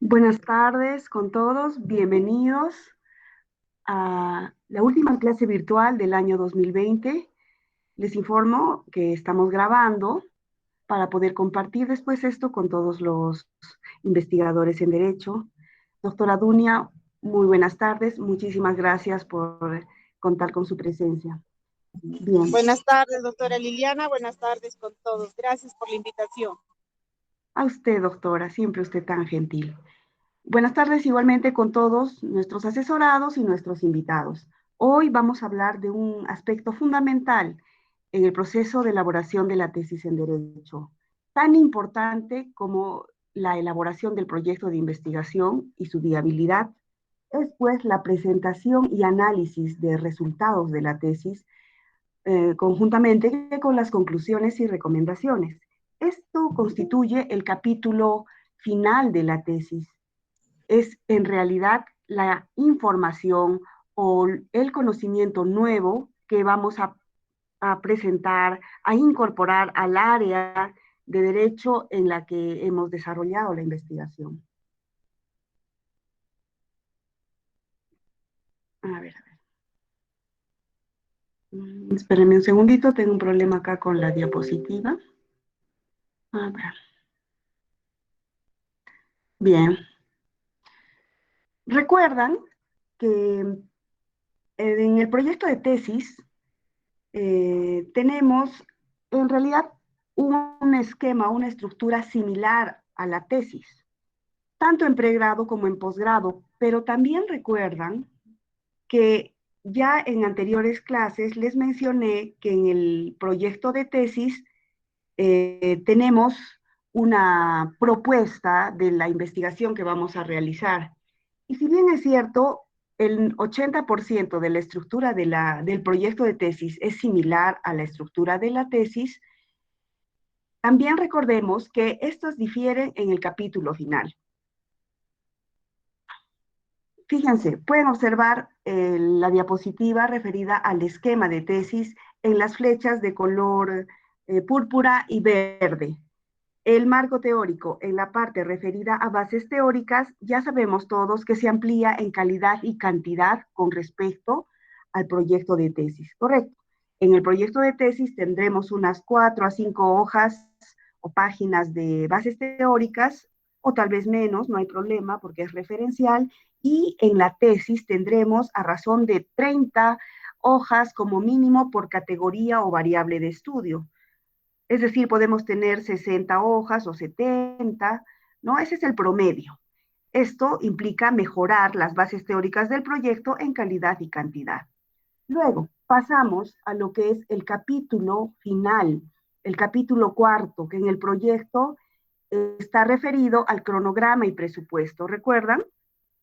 Buenas tardes con todos, bienvenidos a la última clase virtual del año 2020. Les informo que estamos grabando para poder compartir después esto con todos los investigadores en Derecho. Doctora Dunia, muy buenas tardes, muchísimas gracias por contar con su presencia. Bien, Buenas tardes, doctora Liliana. Buenas tardes con todos. Gracias por la invitación. a usted, doctora, siempre usted tan gentil. Buenas tardes igualmente con todos nuestros asesorados y nuestros invitados. Hoy vamos a hablar de un aspecto fundamental en el proceso de elaboración de la tesis en Derecho, tan importante como la elaboración del proyecto de investigación y su viabilidad, es pues la presentación y análisis de resultados de la tesis, conjuntamente con las conclusiones y recomendaciones. Esto constituye el capítulo final de la tesis, es en realidad la información o el conocimiento nuevo que vamos a presentar, a incorporar al área de derecho en la que hemos desarrollado la investigación. A ver. Espérenme un segundito, tengo un problema acá con la diapositiva. A ver. Bien. Recuerdan que en el proyecto de tesis tenemos en realidad un esquema, una estructura similar a la tesis, tanto en pregrado como en posgrado, pero también recuerdan que ya en anteriores clases les mencioné que en el proyecto de tesis tenemos una propuesta de la investigación que vamos a realizar. Y si bien es cierto, el 80% de la estructura del proyecto de tesis es similar a la estructura de la tesis, también recordemos que estos difieren en el capítulo final. Fíjense, pueden observar la diapositiva referida al esquema de tesis en las flechas de color púrpura y verde. El marco teórico en la parte referida a bases teóricas, ya sabemos todos que se amplía en calidad y cantidad con respecto al proyecto de tesis, ¿correcto? En el proyecto de tesis tendremos unas 4 a 5 hojas o páginas de bases teóricas, o tal vez menos, no hay problema porque es referencial, y en la tesis tendremos a razón de 30 hojas como mínimo por categoría o variable de estudio. Es decir, podemos tener 60 hojas o 70, ¿no? Ese es el promedio. Esto implica mejorar las bases teóricas del proyecto en calidad y cantidad. Luego, pasamos a lo que es el capítulo final, el capítulo cuarto, que en el proyecto está referido al cronograma y presupuesto. ¿Recuerdan?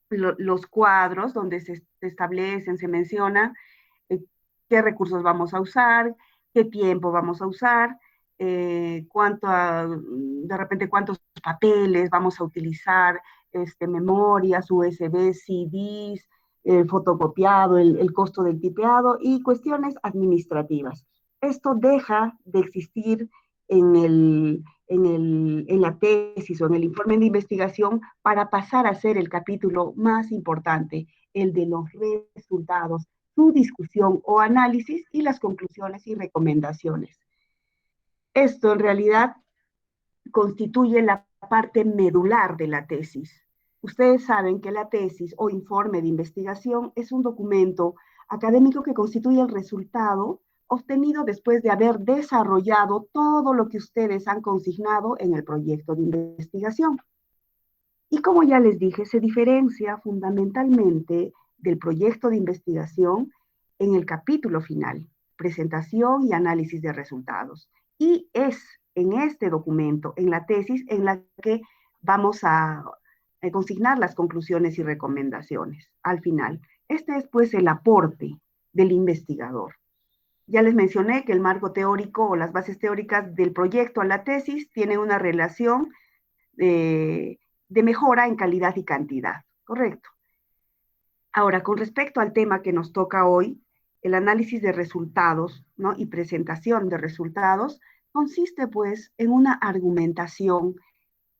Los cuadros donde se establecen, se menciona eh, qué recursos vamos a usar, qué tiempo vamos a usar, de repente cuántos papeles vamos a utilizar, memorias, USB, CDs, fotocopiado, el costo del tipeado y cuestiones administrativas. Esto deja de existir en la tesis o en el informe de investigación para pasar a ser el capítulo más importante, el de los resultados, su discusión o análisis y las conclusiones y recomendaciones. Esto en realidad constituye la parte medular de la tesis. Ustedes saben que la tesis o informe de investigación es un documento académico que constituye el resultado obtenido después de haber desarrollado todo lo que ustedes han consignado en el proyecto de investigación. Y como ya les dije, se diferencia fundamentalmente del proyecto de investigación en el capítulo final, presentación y análisis de resultados. Y es en este documento, en la tesis, en la que vamos a consignar las conclusiones y recomendaciones al final. Este es pues el aporte del investigador. Ya les mencioné que el marco teórico o las bases teóricas del proyecto a la tesis tienen una relación de mejora en calidad y cantidad, ¿correcto? Ahora, con respecto al tema que nos toca hoy, el análisis de resultados, ¿no? Y presentación de resultados, consiste pues en una argumentación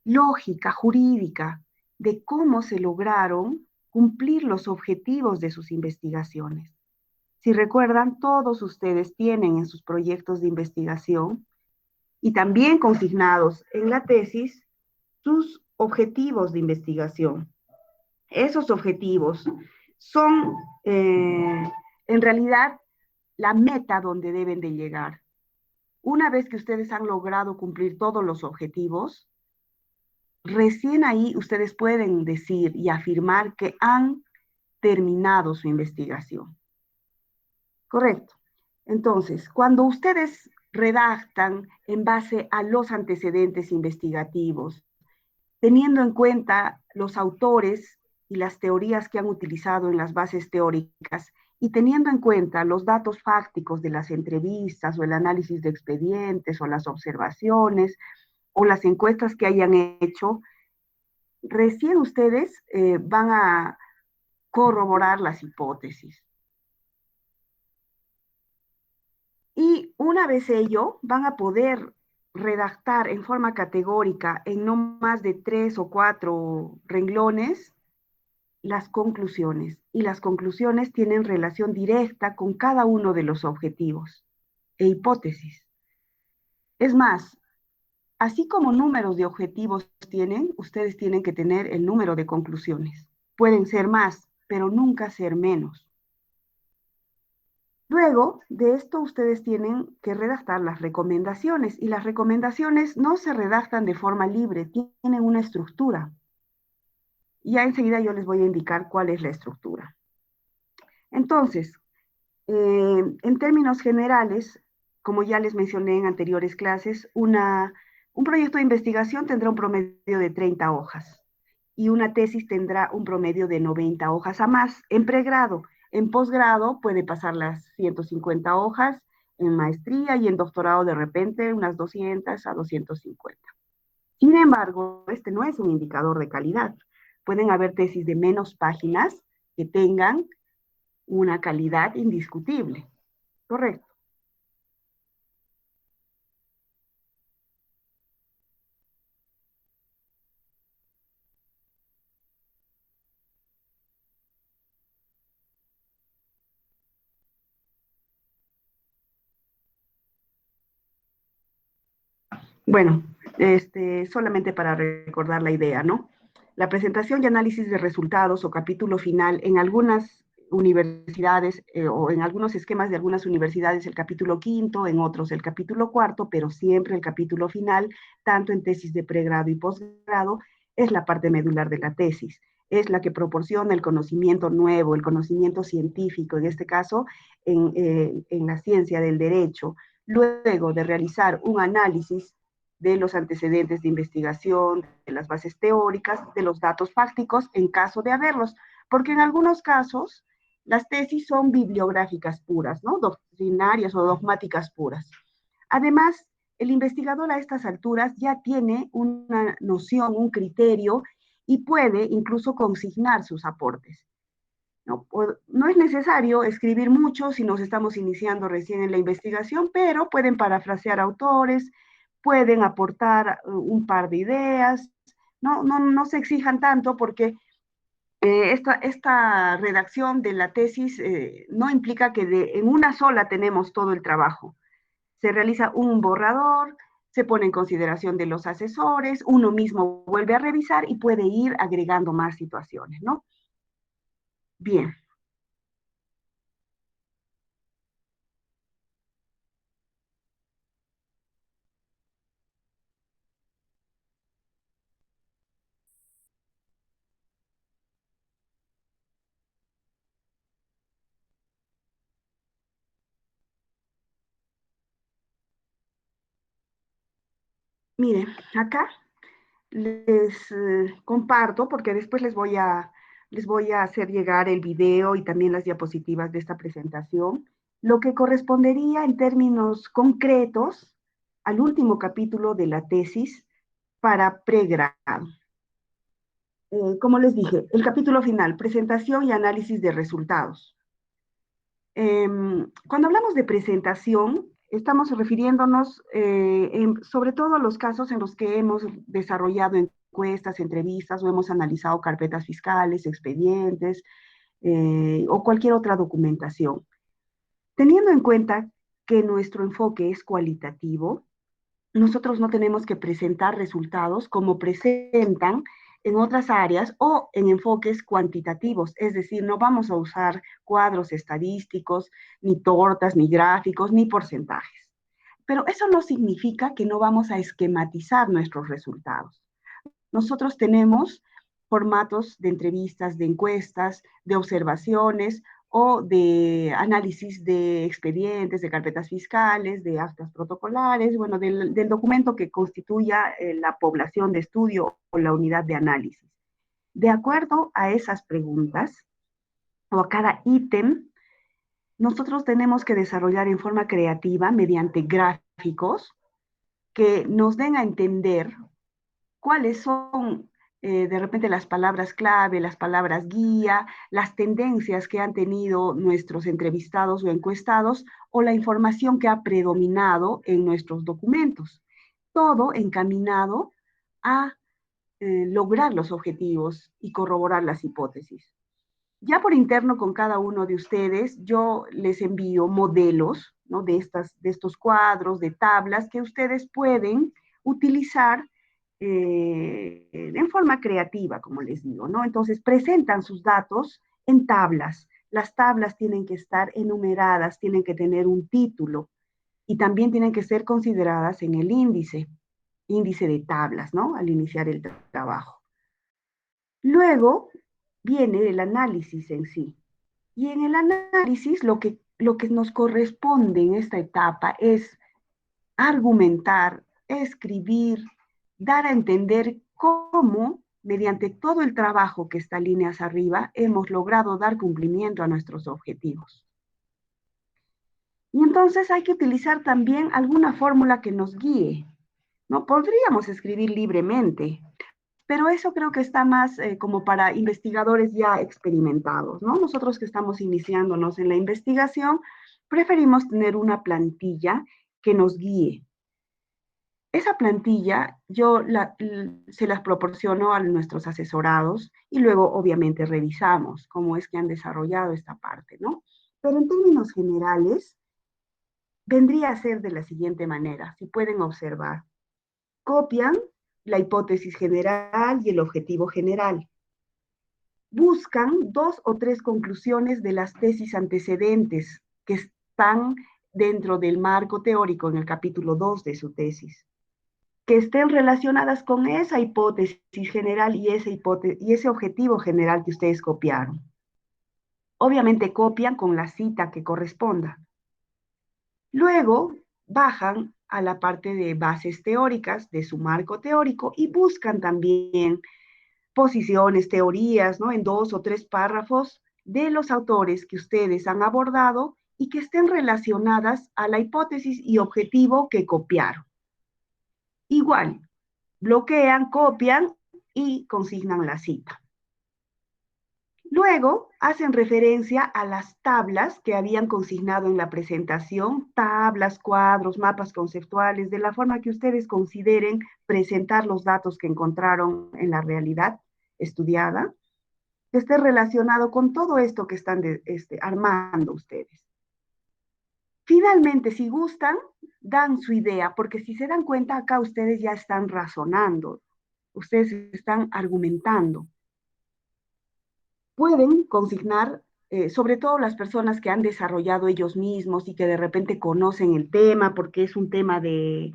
lógica, jurídica, de cómo se lograron cumplir los objetivos de sus investigaciones. Si recuerdan, todos ustedes tienen en sus proyectos de investigación y también consignados en la tesis sus objetivos de investigación. Esos objetivos son en realidad la meta donde deben de llegar. Una vez que ustedes han logrado cumplir todos los objetivos, recién ahí ustedes pueden decir y afirmar que han terminado su investigación. Correcto. Entonces, cuando ustedes redactan en base a los antecedentes investigativos, teniendo en cuenta los autores y las teorías que han utilizado en las bases teóricas, y teniendo en cuenta los datos fácticos de las entrevistas o el análisis de expedientes o las observaciones o las encuestas que hayan hecho, recién ustedes van a corroborar las hipótesis. Y una vez ello, van a poder redactar en forma categórica, en no más de 3 o 4 renglones, las conclusiones. Y las conclusiones tienen relación directa con cada uno de los objetivos e hipótesis. Es más, así como números de objetivos tienen, ustedes tienen que tener el número de conclusiones. Pueden ser más, pero nunca ser menos. Luego de esto, ustedes tienen que redactar las recomendaciones, y las recomendaciones no se redactan de forma libre, tienen una estructura. Ya enseguida yo les voy a indicar cuál es la estructura. Entonces, en términos generales, como ya les mencioné en anteriores clases, un proyecto de investigación tendrá un promedio de 30 hojas y una tesis tendrá un promedio de 90 hojas a más en pregrado. En posgrado puede pasar las 150 hojas, en maestría y en doctorado de repente unas 200 a 250. Sin embargo, este no es un indicador de calidad. Pueden haber tesis de menos páginas que tengan una calidad indiscutible. Correcto. Bueno, solamente para recordar la idea, ¿no? La presentación y análisis de resultados o capítulo final en algunas universidades o en algunos esquemas de algunas universidades el capítulo quinto, en otros el capítulo cuarto, pero siempre el capítulo final, tanto en tesis de pregrado y posgrado, es la parte medular de la tesis. Es la que proporciona el conocimiento nuevo, el conocimiento científico, en este caso en la ciencia del derecho, luego de realizar un análisis de los antecedentes de investigación, de las bases teóricas, de los datos fácticos, en caso de haberlos, porque en algunos casos las tesis son bibliográficas puras, ¿no? Doctrinarias o dogmáticas puras. Además, el investigador a estas alturas ya tiene una noción, un criterio, y puede incluso consignar sus aportes. No es necesario escribir mucho si nos estamos iniciando recién en la investigación, pero pueden parafrasear autores, pueden aportar un par de ideas, no se exijan tanto porque esta redacción de la tesis no implica que en una sola tenemos todo el trabajo. Se realiza un borrador, se pone en consideración de los asesores, uno mismo vuelve a revisar y puede ir agregando más situaciones, ¿no? Bien. Mire, acá les comparto, porque después les voy a hacer llegar el video y también las diapositivas de esta presentación, lo que correspondería en términos concretos al último capítulo de la tesis para pregrado. Como les dije, el capítulo final, presentación y análisis de resultados. Cuando hablamos de presentación, estamos refiriéndonos sobre todo a los casos en los que hemos desarrollado encuestas, entrevistas, o hemos analizado carpetas fiscales, expedientes, o cualquier otra documentación. Teniendo en cuenta que nuestro enfoque es cualitativo, nosotros no tenemos que presentar resultados como presentan en otras áreas o en enfoques cuantitativos, es decir, no vamos a usar cuadros estadísticos, ni tortas, ni gráficos, ni porcentajes. Pero eso no significa que no vamos a esquematizar nuestros resultados. Nosotros tenemos formatos de entrevistas, de encuestas, de observaciones o de análisis de expedientes, de carpetas fiscales, de actas protocolares, bueno, del documento que constituya la población de estudio o la unidad de análisis. De acuerdo a esas preguntas o a cada ítem, nosotros tenemos que desarrollar en forma creativa mediante gráficos que nos den a entender cuáles son de repente las palabras clave, las palabras guía, las tendencias que han tenido nuestros entrevistados o encuestados o la información que ha predominado en nuestros documentos. Todo encaminado a lograr los objetivos y corroborar las hipótesis. Ya por interno con cada uno de ustedes, yo les envío modelos, ¿no? de estos cuadros, de tablas que ustedes pueden utilizar en forma creativa, como les digo, ¿no? Entonces presentan sus datos en tablas. Las tablas tienen que estar enumeradas, tienen que tener un título y también tienen que ser consideradas en el índice de tablas, ¿no? Al iniciar el trabajo. Luego viene el análisis en sí. Y en el análisis lo que nos corresponde en esta etapa es argumentar, escribir, dar a entender cómo, mediante todo el trabajo que está líneas arriba, hemos logrado dar cumplimiento a nuestros objetivos. Y entonces hay que utilizar también alguna fórmula que nos guíe, ¿no? Podríamos escribir libremente, pero eso creo que está más como para investigadores ya experimentados, ¿no? Nosotros que estamos iniciándonos en la investigación, preferimos tener una plantilla que nos guíe. Esa plantilla se las proporciono a nuestros asesorados y luego obviamente revisamos cómo es que han desarrollado esta parte, ¿no? Pero en términos generales, vendría a ser de la siguiente manera, si pueden observar. Copian la hipótesis general y el objetivo general. Buscan 2 o 3 conclusiones de las tesis antecedentes que están dentro del marco teórico en el capítulo 2 de su tesis, que estén relacionadas con esa hipótesis general y ese objetivo general que ustedes copiaron. Obviamente copian con la cita que corresponda. Luego bajan a la parte de bases teóricas de su marco teórico y buscan también posiciones, teorías, ¿no? En 2 o 3 párrafos de los autores que ustedes han abordado y que estén relacionadas a la hipótesis y objetivo que copiaron. Igual, bloquean, copian y consignan la cita. Luego hacen referencia a las tablas que habían consignado en la presentación, tablas, cuadros, mapas conceptuales, de la forma que ustedes consideren presentar los datos que encontraron en la realidad estudiada, que esté relacionado con todo esto que están armando ustedes. Finalmente, si gustan, dan su idea, porque si se dan cuenta, acá ustedes ya están razonando, ustedes están argumentando. Pueden consignar, sobre todo las personas que han desarrollado ellos mismos y que de repente conocen el tema, porque es un tema que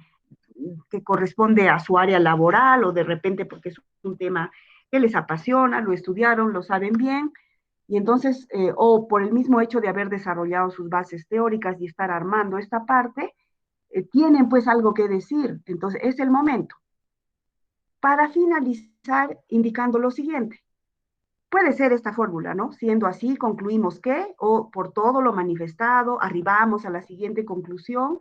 corresponde a su área laboral o de repente porque es un tema que les apasiona, lo estudiaron, lo saben bien, y entonces, o por el mismo hecho de haber desarrollado sus bases teóricas y estar armando esta parte, tienen pues algo que decir. Entonces, es el momento. Para finalizar, indicando lo siguiente. Puede ser esta fórmula, ¿no? Siendo así, concluimos que, o por todo lo manifestado, arribamos a la siguiente conclusión,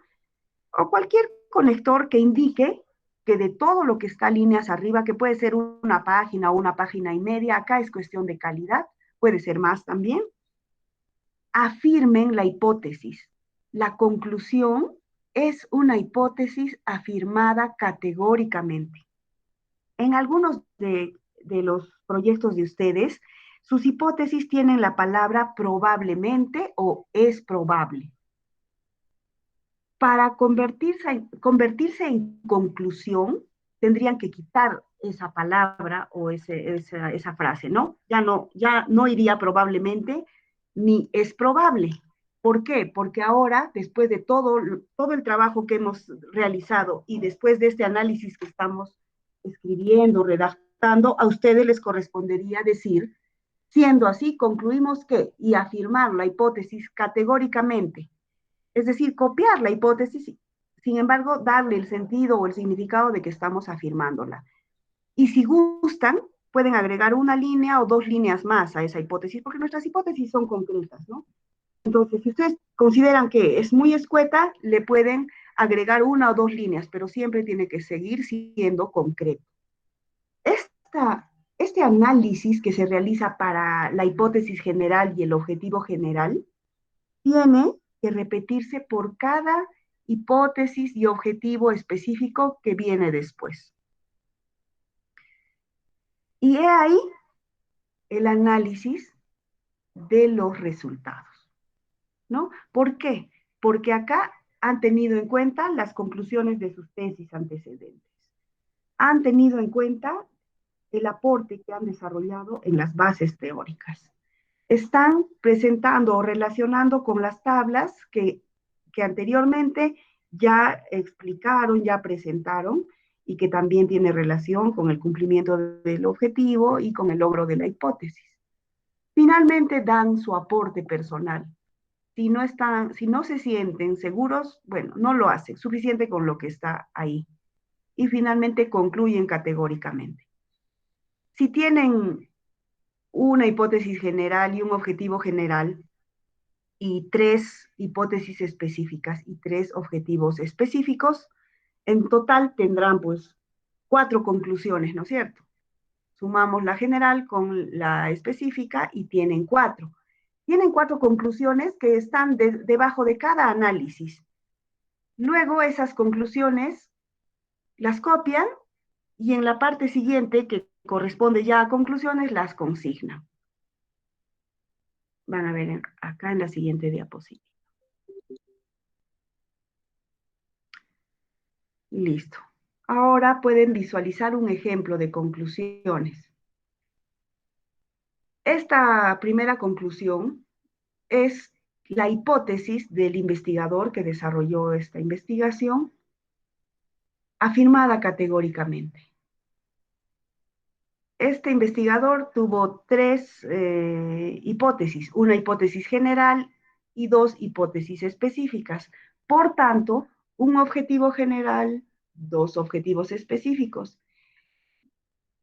o cualquier conector que indique que de todo lo que está líneas arriba, que puede ser una página o una página y media, acá es cuestión de calidad, puede ser más también, afirmen la hipótesis. La conclusión es una hipótesis afirmada categóricamente. En algunos de los proyectos de ustedes, sus hipótesis tienen la palabra probablemente o es probable. Para convertirse en conclusión, tendrían que quitar esa palabra o esa frase, ¿no? Ya no iría probablemente ni es probable. ¿Por qué? Porque ahora, después de todo el trabajo que hemos realizado y después de este análisis que estamos escribiendo, redactando, a ustedes les correspondería decir, siendo así, concluimos que, y afirmar la hipótesis categóricamente, es decir, copiar la hipótesis, sin embargo, darle el sentido o el significado de que estamos afirmándola. Y si gustan, pueden agregar una línea o dos líneas más a esa hipótesis, porque nuestras hipótesis son concretas, ¿no? Entonces, si ustedes consideran que es muy escueta, le pueden agregar una o dos líneas, pero siempre tiene que seguir siendo concreto. Este análisis que se realiza para la hipótesis general y el objetivo general tiene que repetirse por cada hipótesis y objetivo específico que viene después. Y he ahí el análisis de los resultados, ¿no? ¿Por qué? Porque acá han tenido en cuenta las conclusiones de sus tesis antecedentes. Han tenido en cuenta el aporte que han desarrollado en las bases teóricas. Están presentando o relacionando con las tablas que anteriormente ya explicaron, ya presentaron, y que también tiene relación con el cumplimiento del objetivo y con el logro de la hipótesis. Finalmente dan su aporte personal. Si no se sienten seguros, bueno, no lo hacen, suficiente con lo que está ahí. Y finalmente concluyen categóricamente. Si tienen una hipótesis general y un objetivo general, y tres hipótesis específicas y tres objetivos específicos, en total tendrán pues 4 conclusiones, ¿no es cierto? Sumamos la general con la específica y tienen 4. Tienen 4 conclusiones que están debajo de cada análisis. Luego esas conclusiones las copian y en la parte siguiente, que corresponde ya a conclusiones, las consignan. Van a ver acá en la siguiente diapositiva. Listo. Ahora pueden visualizar un ejemplo de conclusiones. Esta primera conclusión es la hipótesis del investigador que desarrolló esta investigación, afirmada categóricamente. Este investigador tuvo 3 hipótesis, una hipótesis general y 2 hipótesis específicas. Por tanto, un objetivo general, 2 objetivos específicos.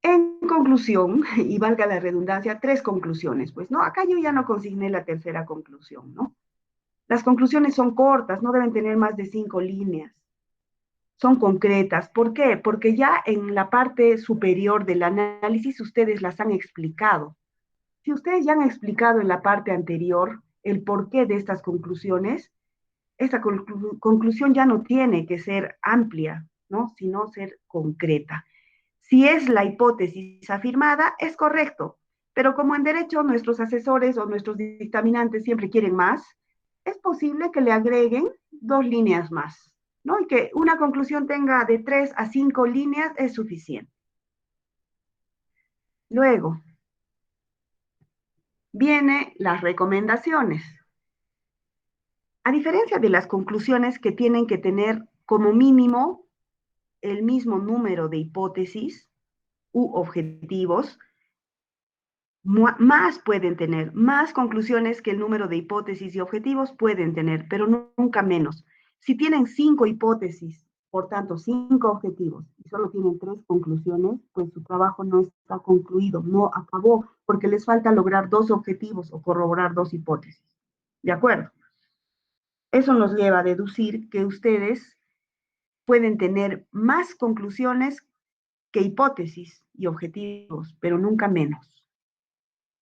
En conclusión, y valga la redundancia, 3 conclusiones. Pues no, acá yo ya no consigné la tercera conclusión, ¿no? Las conclusiones son cortas, no deben tener más de 5 líneas. Son concretas. ¿Por qué? Porque ya en la parte superior del análisis ustedes las han explicado. Si ustedes ya han explicado en la parte anterior el porqué de estas conclusiones, esta conclusión ya no tiene que ser amplia, ¿no? Sino ser concreta. Si es la hipótesis afirmada, es correcto, pero como en derecho nuestros asesores o nuestros dictaminantes siempre quieren más, es posible que le agreguen 2 líneas más, ¿no? Y que una conclusión tenga de 3 a 5 líneas es suficiente. Luego, vienen las recomendaciones. A diferencia de las conclusiones que tienen que tener como mínimo el mismo número de hipótesis u objetivos, más pueden tener, más conclusiones que el número de hipótesis y objetivos pueden tener, pero nunca menos. Si tienen 5 hipótesis, por tanto 5 objetivos, y solo tienen 3 conclusiones, pues su trabajo no está concluido, no acabó, porque les falta lograr 2 objetivos o corroborar 2 hipótesis. ¿De acuerdo? Eso nos lleva a deducir que ustedes pueden tener más conclusiones que hipótesis y objetivos, pero nunca menos.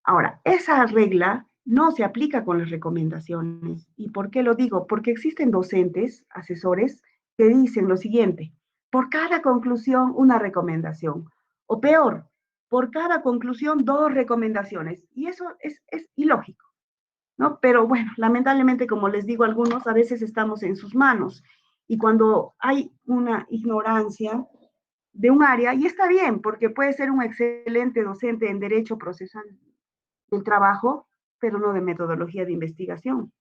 Ahora, esa regla no se aplica con las recomendaciones. ¿Y por qué lo digo? Porque existen docentes, asesores, que dicen lo siguiente: por cada conclusión, una recomendación. O peor, por cada conclusión, 2 recomendaciones. Y eso es ilógico, ¿no? Pero bueno, lamentablemente, como les digo a algunos, a veces estamos en sus manos. Y cuando hay una ignorancia de un área, y está bien, porque puede ser un excelente docente en derecho procesal del trabajo, pero no de metodología de investigación.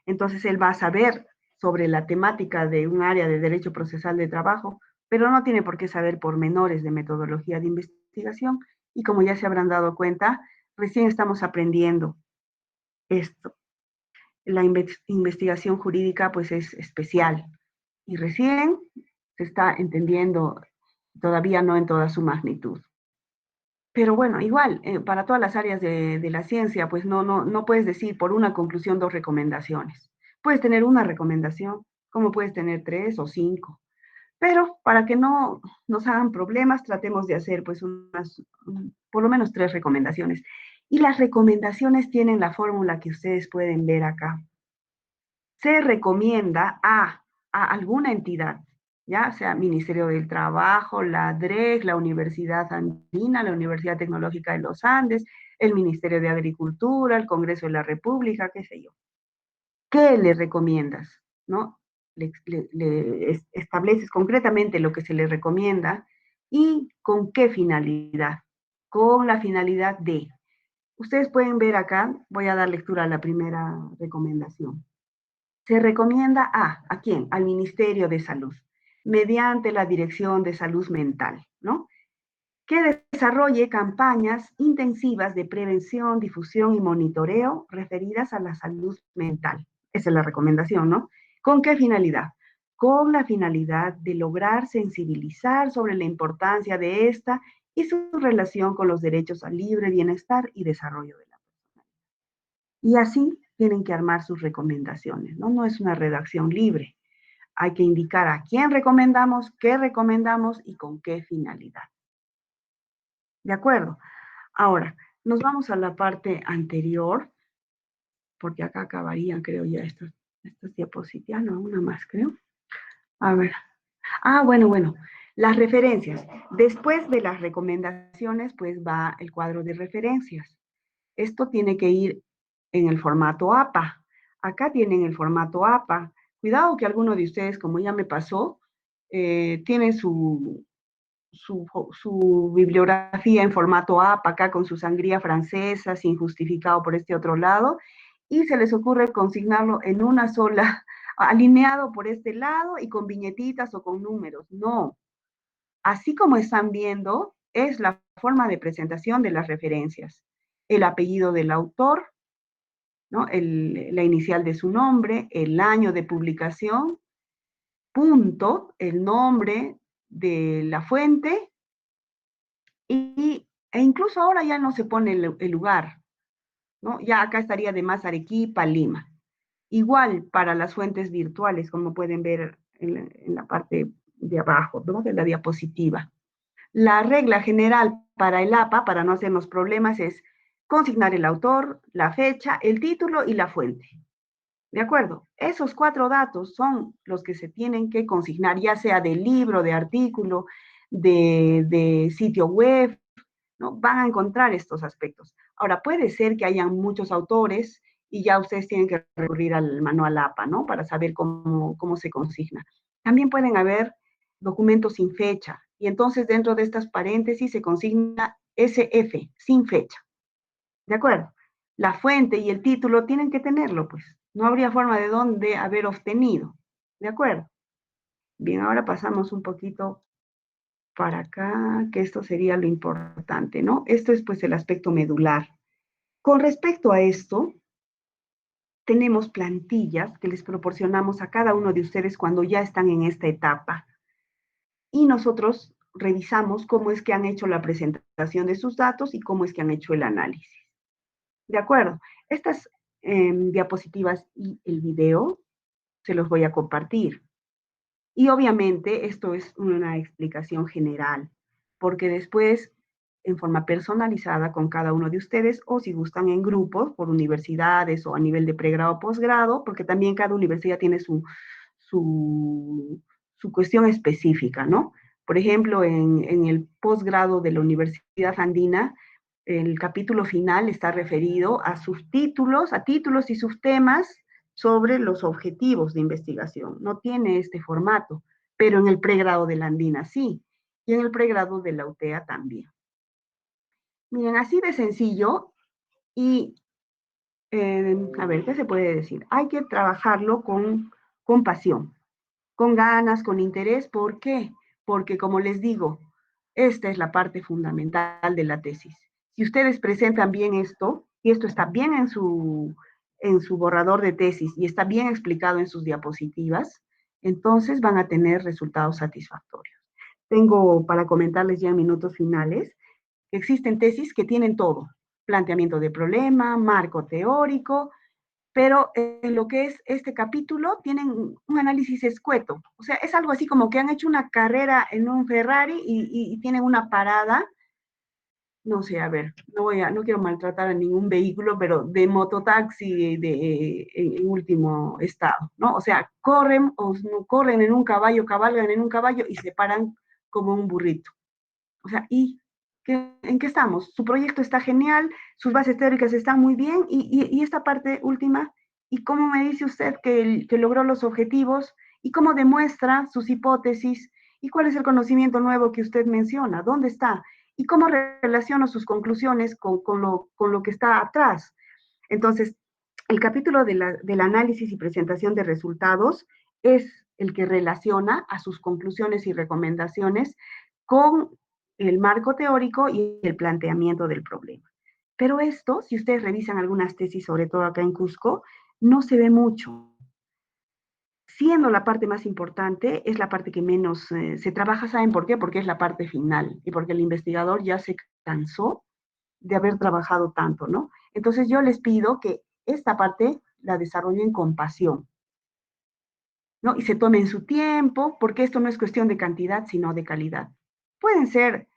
Entonces él va a saber sobre la temática de un área de derecho procesal de trabajo, pero no tiene por qué saber pormenores de metodología de investigación. Y como ya se habrán dado cuenta, recién estamos aprendiendo esto. La investigación jurídica pues es especial y recién se está entendiendo, todavía no en toda su magnitud. Pero bueno, igual, para todas las áreas de la ciencia, pues no puedes decir por una conclusión 2 recomendaciones. Puedes tener una recomendación, como puedes tener 3 o 5. Pero para que no nos hagan problemas, tratemos de hacer pues por lo menos 3 recomendaciones. Y las recomendaciones tienen la fórmula que ustedes pueden ver acá. Se recomienda a alguna entidad, ya sea Ministerio del Trabajo, la DREC, la Universidad Andina, la Universidad Tecnológica de los Andes, el Ministerio de Agricultura, el Congreso de la República, qué sé yo. ¿Qué le recomiendas? ¿No? Le estableces concretamente lo que se le recomienda y con qué finalidad. Con la finalidad de. Ustedes pueden ver acá, voy a dar lectura a la primera recomendación. Se recomienda ¿a quién? Al Ministerio de Salud, mediante la Dirección de Salud Mental, ¿no? Que desarrolle campañas intensivas de prevención, difusión y monitoreo referidas a la salud mental. Esa es la recomendación, ¿no? ¿Con qué finalidad? Con la finalidad de lograr sensibilizar sobre la importancia de esta y su relación con los derechos al libre bienestar y desarrollo de la persona. Y así tienen que armar sus recomendaciones, ¿no? No es una redacción libre. Hay que indicar a quién recomendamos, qué recomendamos y con qué finalidad. ¿De acuerdo? Ahora, nos vamos a la parte anterior, porque acá acabarían, creo, ya estas diapositivas, no, una más, creo. A ver. Bueno, las referencias. Después de las recomendaciones, pues va el cuadro de referencias. Esto tiene que ir en el formato APA. Acá tienen el formato APA. Cuidado que alguno de ustedes, como ya me pasó, tiene su bibliografía en formato APA, acá con su sangría francesa, sin justificado por este otro lado, y se les ocurre consignarlo en una sola, alineado por este lado y con viñetitas o con números. No. Así como están viendo, es la forma de presentación de las referencias. El apellido del autor, ¿no? La inicial de su nombre, el año de publicación, punto, el nombre de la fuente, e incluso ahora ya no se pone el lugar, ¿no? Ya acá estaría de más Arequipa, Lima. Igual para las fuentes virtuales, como pueden ver en la parte de abajo, ¿no? De la diapositiva. La regla general para el APA, para no hacernos problemas, es consignar el autor, la fecha, el título y la fuente. ¿De acuerdo? Esos 4 datos son los que se tienen que consignar, ya sea de libro, de artículo, de sitio web, ¿no? Van a encontrar estos aspectos. Ahora, puede ser que hayan muchos autores y ya ustedes tienen que recurrir al manual APA, ¿no? Para saber cómo se consigna. También pueden haber documentos sin fecha, y entonces dentro de estas paréntesis se consigna SF, sin fecha. ¿De acuerdo? La fuente y el título tienen que tenerlo, pues. No habría forma de dónde haber obtenido. ¿De acuerdo? Bien, ahora pasamos un poquito para acá, que esto sería lo importante, ¿no? Esto es pues el aspecto medular. Con respecto a esto, tenemos plantillas que les proporcionamos a cada uno de ustedes cuando ya están en esta etapa. Y nosotros revisamos cómo es que han hecho la presentación de sus datos y cómo es que han hecho el análisis. ¿De acuerdo? Estas diapositivas y el video se los voy a compartir. Y obviamente esto es una explicación general, porque después, en forma personalizada con cada uno de ustedes, o si gustan en grupos, por universidades o a nivel de pregrado o posgrado, porque también cada universidad tiene su cuestión específica, ¿no? Por ejemplo, en el posgrado de la Universidad Andina, el capítulo final está referido a sus títulos, a títulos y subtemas sobre los objetivos de investigación. No tiene este formato, pero en el pregrado de la Andina sí, y en el pregrado de la UTEA también. Miren, así de sencillo y, a ver, ¿qué se puede decir? Hay que trabajarlo con pasión, con ganas, con interés. ¿Por qué? Porque, como les digo, esta es la parte fundamental de la tesis. Si ustedes presentan bien esto, y esto está bien en su borrador de tesis y está bien explicado en sus diapositivas, entonces van a tener resultados satisfactorios. Tengo para comentarles ya en minutos finales que existen tesis que tienen todo, planteamiento de problema, marco teórico, pero en lo que es este capítulo tienen un análisis escueto. O sea, es algo así como que han hecho una carrera en un Ferrari y tienen una parada, no sé, a ver, no quiero maltratar a ningún vehículo, pero de mototaxi en último estado, ¿no? O sea, corren o no corren en un caballo, cabalgan en un caballo y se paran como un burrito. O sea, ¿en qué estamos? Su proyecto está genial, sus bases teóricas están muy bien, y esta parte última, ¿y cómo me dice usted que logró los objetivos? ¿Y cómo demuestra sus hipótesis? ¿Y cuál es el conocimiento nuevo que usted menciona? ¿Dónde está? ¿Y cómo relaciona sus conclusiones con lo que está atrás? Entonces, el capítulo del análisis y presentación de resultados es el que relaciona a sus conclusiones y recomendaciones con el marco teórico y el planteamiento del problema. Pero esto, si ustedes revisan algunas tesis, sobre todo acá en Cusco, no se ve mucho. Siendo la parte más importante, es la parte que menos se trabaja. ¿Saben por qué? Porque es la parte final y porque el investigador ya se cansó de haber trabajado tanto, ¿no? Entonces yo les pido que esta parte la desarrollen con pasión, ¿no? Y se tomen su tiempo, porque esto no es cuestión de cantidad, sino de calidad. Pueden ser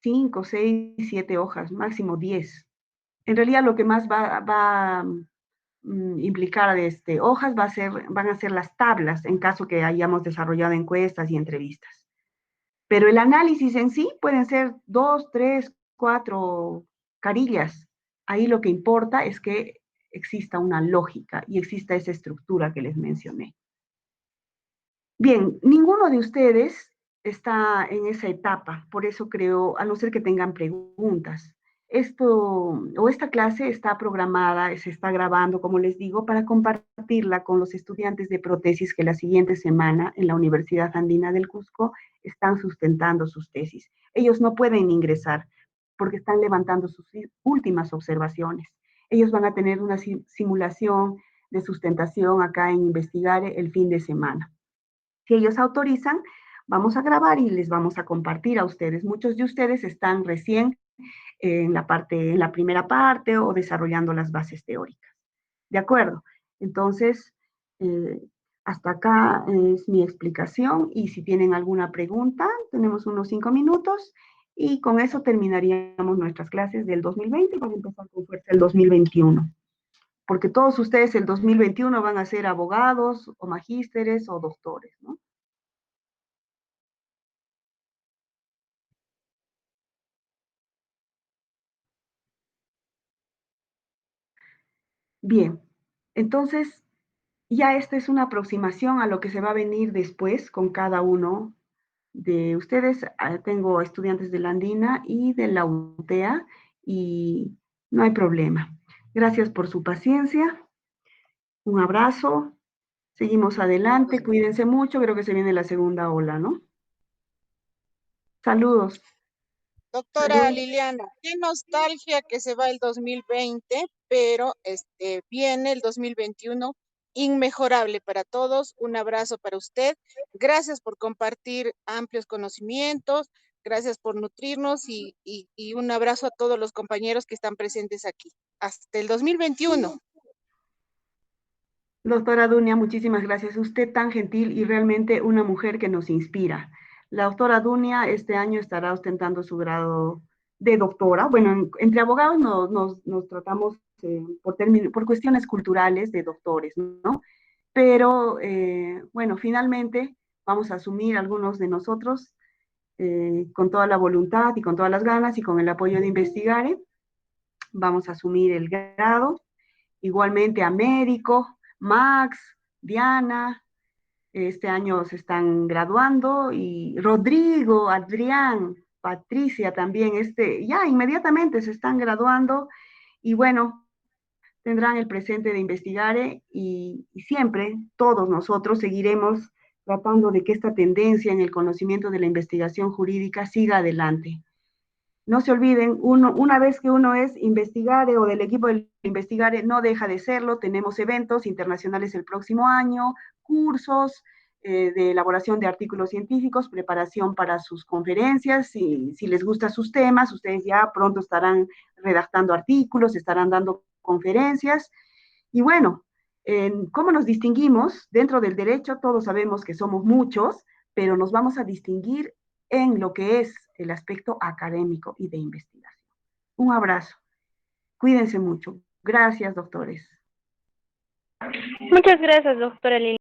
5, 6, 7 hojas, máximo 10. En realidad lo que más va a implicar hojas van a ser las tablas en caso que hayamos desarrollado encuestas y entrevistas. Pero el análisis en sí pueden ser 2, 3, 4 carillas. Ahí lo que importa es que exista una lógica y exista esa estructura que les mencioné. Bien, ninguno de ustedes está en esa etapa, por eso creo, a no ser que tengan preguntas. Esta clase está programada, se está grabando, como les digo, para compartirla con los estudiantes de prótesis que la siguiente semana en la Universidad Andina del Cusco están sustentando sus tesis. Ellos no pueden ingresar porque están levantando sus últimas observaciones. Ellos van a tener una simulación de sustentación acá en Investigar el fin de semana. Si ellos autorizan, vamos a grabar y les vamos a compartir a ustedes. Muchos de ustedes están recién en la primera parte o desarrollando las bases teóricas. ¿De acuerdo? Entonces, eh, hasta acá es mi explicación, y si tienen alguna pregunta, tenemos unos 5 minutos y con eso terminaríamos nuestras clases del 2020 para empezar con fuerza el 2021. Porque todos ustedes el 2021 van a ser abogados o magísteres o doctores, ¿no? Bien, entonces ya esta es una aproximación a lo que se va a venir después con cada uno de ustedes. Tengo estudiantes de la Andina y de la UTEA y no hay problema. Gracias por su paciencia. Un abrazo. Seguimos adelante. Cuídense mucho. Creo que se viene la segunda ola, ¿no? Saludos. Doctora Liliana, qué nostalgia que se va el 2020, pero viene el 2021 inmejorable para todos. Un abrazo para usted. Gracias por compartir amplios conocimientos. Gracias por nutrirnos y un abrazo a todos los compañeros que están presentes aquí. Hasta el 2021. Doctora Dunia, muchísimas gracias. Usted tan gentil y realmente una mujer que nos inspira. La doctora Dunia este año estará ostentando su grado de doctora. Bueno, entre abogados nos tratamos por cuestiones culturales de doctores, ¿no? Pero bueno, finalmente vamos a asumir algunos de nosotros con toda la voluntad y con todas las ganas y con el apoyo de Investigare, vamos a asumir el grado. Igualmente Américo, Max, Diana, este año se están graduando, y Rodrigo, Adrián, Patricia también, ya inmediatamente se están graduando, y bueno, tendrán el presente de Investigare, y siempre todos nosotros seguiremos tratando de que esta tendencia en el conocimiento de la investigación jurídica siga adelante. No se olviden, una vez que uno es Investigare o del equipo de Investigare, no deja de serlo. Tenemos eventos internacionales el próximo año, cursos de elaboración de artículos científicos, preparación para sus conferencias. Si les gustan sus temas, ustedes ya pronto estarán redactando artículos, estarán dando conferencias. Y bueno, ¿cómo nos distinguimos? Dentro del derecho todos sabemos que somos muchos, pero nos vamos a distinguir en lo que es el aspecto académico y de investigación. Un abrazo. Cuídense mucho. Gracias, doctores. Muchas gracias, doctora Liliana.